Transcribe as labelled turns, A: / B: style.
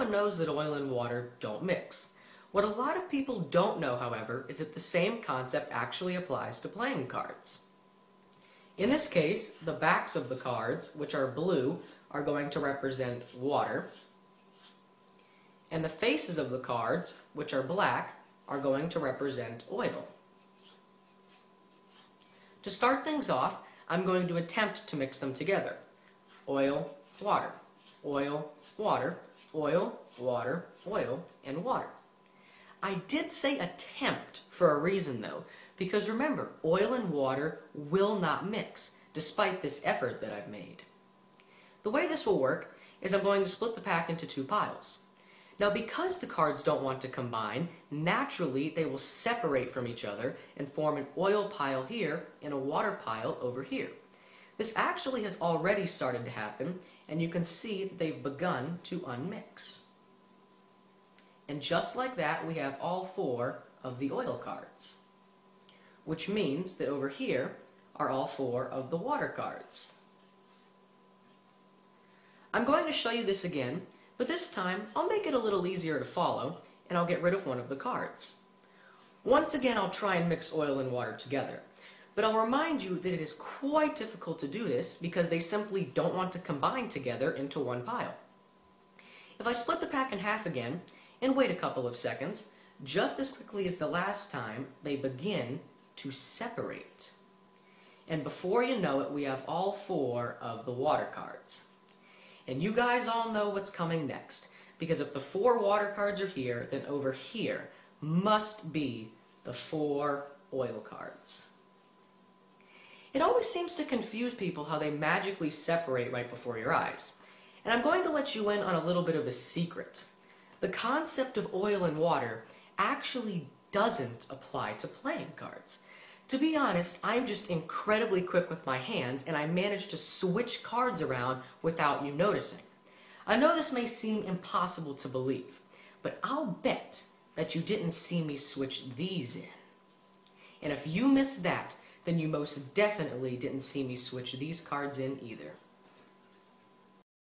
A: everyone knows that oil and water don't mix. What a lot of people don't know, however, is that the same concept actually applies to playing cards. In this case, the backs of the cards, which are blue, are going to represent water, and the faces of the cards, which are black, are going to represent oil. To start things off, I'm going to attempt to mix them together. Oil, water, oil, water, oil, water, oil, and water. I did say attempt for a reason though, because remember, oil and water will not mix, despite this effort that I've made. The way this will work is I'm going to split the pack into two piles. Now because the cards don't want to combine, naturally they will separate from each other and form an oil pile here and a water pile over here. This actually has already started to happen, and you can see that they've begun to unmix. And just like that, we have all four of the oil cards, which means that over here are all four of the water cards. I'm going to show you this again, but this time I'll make it a little easier to follow, and I'll get rid of one of the cards. Once again, I'll try and mix oil and water together, but I'll remind you that it is quite difficult to do this because they simply don't want to combine together into one pile. If I split the pack in half again, and wait a couple of seconds, just as quickly as the last time, they begin to separate. And before you know it, we have all four of the water cards. And you guys all know what's coming next, because if the four water cards are here, then over here must be the four oil cards. It always seems to confuse people how they magically separate right before your eyes. And I'm going to let you in on a little bit of a secret. The concept of oil and water actually doesn't apply to playing cards. To be honest, I'm just incredibly quick with my hands, and I managed to switch cards around without you noticing. I know this may seem impossible to believe, but I'll bet that you didn't see me switch these in. And if you missed that, then you most definitely didn't see me switch these cards in either.